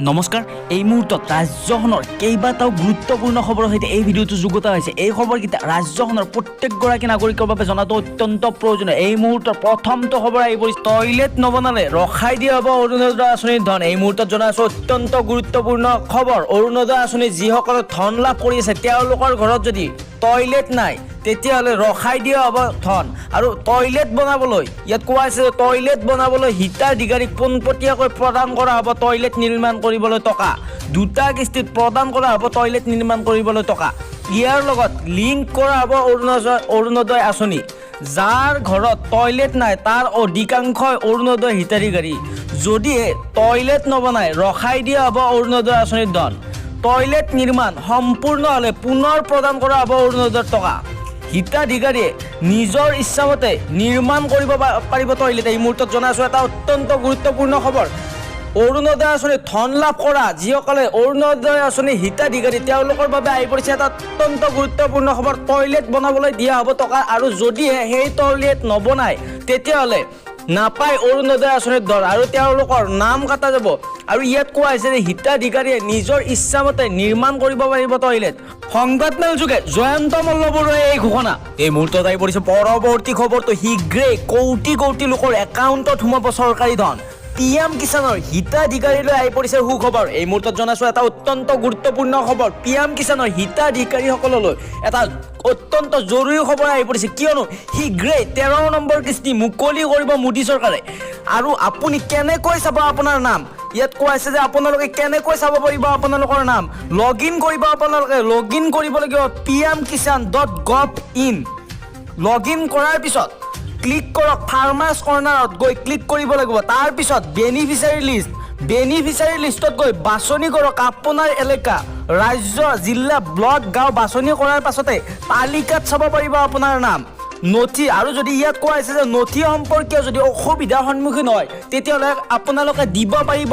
নমস্কাৰ এই মুহূৰ্তত ৰাজ্যখনৰ কেইবাটাও গুৰুত্বপূৰ্ণ খবৰৰ সৈতে এই ভিডিঅ'টো যুগুতা হৈছে। এই খবৰকেইটা ৰাজ্যখনৰ প্ৰত্যেকগৰাকী নাগৰিকৰ বাবে জনাটো অত্যন্ত প্ৰয়োজনীয়। এই মুহূৰ্তৰ প্ৰথমটো খবৰ আহি পৰিছে, টয়লেট নবনালে ৰখাই দিয়া হ'ব অৰুণোদয় আঁচনিৰ ধন। এই মুহূৰ্তত জনা আছো অত্যন্ত গুৰুত্বপূৰ্ণ খবৰ। অৰুণোদয় আঁচনি যিসকলে ধন লাভ কৰি আছে তেওঁলোকৰ ঘৰত যদি টয়লেট নাই তেতিয়াহ'লে ৰখাই দিয়া হ'ব ধন। আৰু টয়লেট বনাবলৈ ইয়াত কোৱা হৈছে যে টয়লেট বনাবলৈ হিতাধিকাৰীক পোনপটীয়াকৈ প্ৰদান কৰা হ'ব টয়লেট নিৰ্মাণ কৰিবলৈ টকা। দুটা কিস্তিত প্ৰদান কৰা হ'ব টয়লেট নিৰ্মাণ কৰিবলৈ টকা। ইয়াৰ লগত লিংক কৰা হ'ব অৰুণোদয় আঁচনি। যাৰ ঘৰত টয়লেট নাই তাৰ অধিকাংশই অৰুণোদয় হিতাধিকাৰী। যদিহে টয়লেট নবনাই ৰখাই দিয়া হ'ব অৰুণোদয় আঁচনিৰ ধন। টয়লেট নিৰ্মাণ সম্পূৰ্ণ হ'লে পুনৰ প্ৰদান কৰা হ'ব অৰুণোদয়ৰ টকা। হিতাধিকাৰীয়ে নিজৰ ইচ্ছামতে নিৰ্মাণ কৰিব পাৰিব টয়লেট। এই মুহূৰ্তত জনাইছোঁ এটা অত্যন্ত গুৰুত্বপূৰ্ণ খবৰ। অৰুণোদয় আঁচনি ধন লাভ কৰা যিসকলে অৰুণোদয় আঁচনি হিতাধিকাৰী তেওঁলোকৰ বাবে আহি পৰিছে এটা অত্যন্ত গুৰুত্বপূৰ্ণ খবৰ। টয়লেট বনাবলৈ দিয়া হ'ব টকা, আৰু যদিহে সেই টয়লেট নবনায় তেতিয়াহ'লে নাপায় অৰুণোদয় আঁচনিৰ ধন আৰু তেওঁলোকৰ নাম কাটা যাব। আৰু ইয়াত কোৱা হৈছে যে হিতাধিকাৰীয়ে নিজৰ ইচ্ছামতে নিৰ্মাণ কৰিব পাৰিব টয়লেট। সংবাদমেল যোগে জয়ন্ত মল্লবৰুৱাই এই ঘোষণা। এই মুহূৰ্তত আহি পৰিছে পৰৱৰ্তী খবৰটো, শীঘ্ৰেই কোটি কোটি লোকৰ একাউণ্টত সোমাব চৰকাৰী ধন। PM কিষাণৰ হিতাধিকাৰীলৈ আহি পৰিছে সুখবৰ। এই মুহূৰ্তত জনাইছোঁ এটা অত্যন্ত গুৰুত্বপূৰ্ণ খবৰ। PM কিষাণৰ হিতাধিকাৰীসকললৈ এটা অত্যন্ত জৰুৰী খবৰ আহি পৰিছে, কিয়নো শীঘ্ৰেই 13 নম্বৰ কিস্তি মুকলি কৰিব মোদী চৰকাৰে। আৰু আপুনি কেনেকৈ চাব আপোনাৰ নাম, ইয়াত কোৱা হৈছে যে আপোনালোকে কেনেকৈ চাব পাৰিব আপোনালোকৰ নাম। লগ ইন কৰিব লাগিব pmkishan.gov.in। লগ ইন কৰাৰ পিছত ক্লিক কৰক ফাৰ্মাৰ্ছ কৰ্ণাৰত গৈ ক্লিক কৰিব লাগিব। তাৰপিছত বেনিফিচিয়াৰী লিষ্টত গৈ বাছনি কৰক আপোনাৰ এলেকা, ৰাজ্য, জিলা, ব্লক, গাঁও বাছনি কৰাৰ পাছতে তালিকাত চাব পাৰিব আপোনাৰ নাম, নথি। আৰু যদি ইয়াত কোৱা হৈছে যে নথি সম্পৰ্কীয় যদি অসুবিধাৰ সন্মুখীন হয় তেতিয়াহ'লে আপোনালোকে দিব পাৰিব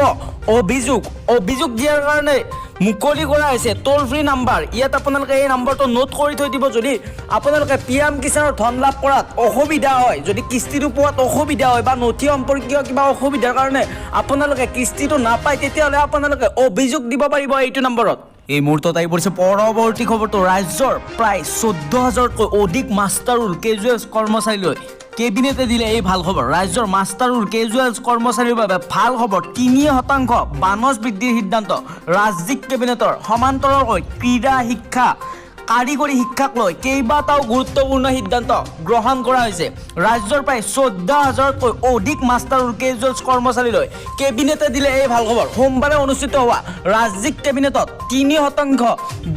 অভিযোগ দিয়াৰ কাৰণে মুকলি কৰা হৈছে টোল ফ্ৰী নাম্বাৰ। ইয়াত আপোনালোকে এই নাম্বাৰটো নোট কৰি থৈ দিব। যদি আপোনালোকে PM কিষাণৰ ধন লাভ কৰাত অসুবিধা হয়, যদি কিস্তিটো পোৱাত অসুবিধা হয় বা নথি সম্পৰ্কীয় কিবা অসুবিধাৰ কাৰণে আপোনালোকে কিস্তিটো নাপায় তেতিয়াহ'লে আপোনালোকে অভিযোগ দিব পাৰিব এইটো নম্বৰত। এই মুহূৰ্তত আহি পৰিছে পৰৱৰ্তী খবৰটো, ৰাজ্যৰ প্ৰায় 14,000তকৈ অধিক মাষ্টাৰ ৰোল কেজুৱেলছ কৰ্মচাৰীলৈ কেবিনেটে দিলে এই ভাল খবৰ। ৰাজ্যৰ মাষ্টাৰ ৰোল কেজুৱেলছ কৰ্মচাৰীৰ বাবে ভাল খবৰ। 3% বানচ বৃদ্ধিৰ সিদ্ধান্ত। ৰাজ্যিক কেবিনেটৰ সমান্তৰালকৈ ক্ৰীড়া শিক্ষা, কাৰিকৰী শিক্ষাক লৈ কেইবাটাও গুৰুত্বপূৰ্ণ সিদ্ধান্ত গ্ৰহণ কৰা হৈছে। ৰাজ্যৰ প্ৰায় 14,000তকৈ অধিক মাষ্টাৰ ৰোল কেজুৱেলছ কৰ্মচাৰীলৈ কেবিনেটে দিলে এই ভাল খবৰ। সোমবাৰে অনুষ্ঠিত হোৱা ৰাজ্যিক কেবিনেটত 3%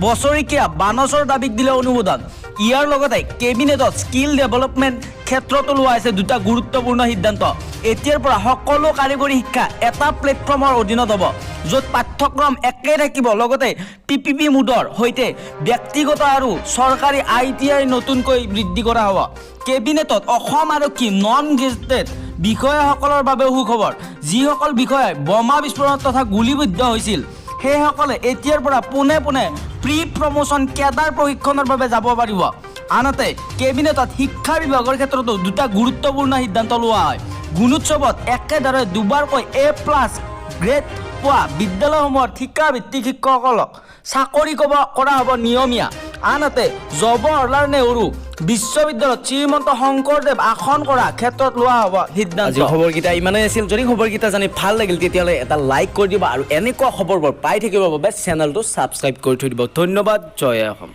বছৰেকীয়া বানচৰ দাবীক দিলে অনুমোদন। ইয়াৰ লগতে কেবিনেটত স্কিল ডেভেলপমেণ্ট ক্ষেত্ৰতো লোৱা হৈছে দুটা গুৰুত্বপূৰ্ণ সিদ্ধান্ত। এতিয়াৰ পৰা সকলো কাৰিকৰী শিক্ষা এটা প্লেটফৰ্মৰ অধীনত হ'ব, য'ত পাঠ্যক্ৰম একে থাকিব। লগতে PPP মোডৰ সৈতে ব্যক্তিগত আৰু চৰকাৰী ITI নতুনকৈ বৃদ্ধি কৰা হ'ব। কেবিনেটত অসম আৰক্ষী নন গেজেটেড বিষয়াসকলৰ বাবেও সুখবৰ। যিসকল বিষয়াই বোমা বিস্ফোৰণ তথা গুলীবিদ্ধ হৈছিল সেইসকলে এতিয়াৰ পৰা পোনে প্ৰি প্ৰমোশ্যন কেডাৰ প্ৰশিক্ষণৰ বাবে যাব পাৰিব। আনহাতে কেবিনেটত শিক্ষা বিভাগৰ ক্ষেত্ৰতো দুটা গুৰুত্বপূৰ্ণ সিদ্ধান্ত লোৱা হয়। গুণোৎসৱত একেদৰে দুবাৰকৈ A+ গ্ৰেড পোৱা বিদ্যালয়সমূহৰ ঠিকাভিত্তিক শিক্ষকসকলক চাকৰি কৰা হ'ব নিয়মীয়া। আনহাতে জৱাহৰলাল নেহৰু বিশ্ববিদ্যালয়ত শ্ৰীমন্ত শংকৰদেৱ আসন কৰা ক্ষেত্ৰত লোৱা হ'ব সিদ্ধান্ত। আজি খবৰকেইটা ইমানেই আছিল। যদি খবৰকেইটা জানি ভাল লাগিল তেতিয়াহ'লে এটা লাইক কৰি দিব আৰু এনেকুৱা খবৰবোৰ পাই থাকিবৰ বাবে চেনেলটো ছাবস্ক্ৰাইব কৰি থৈ দিব। ধন্যবাদ। জয় অসম।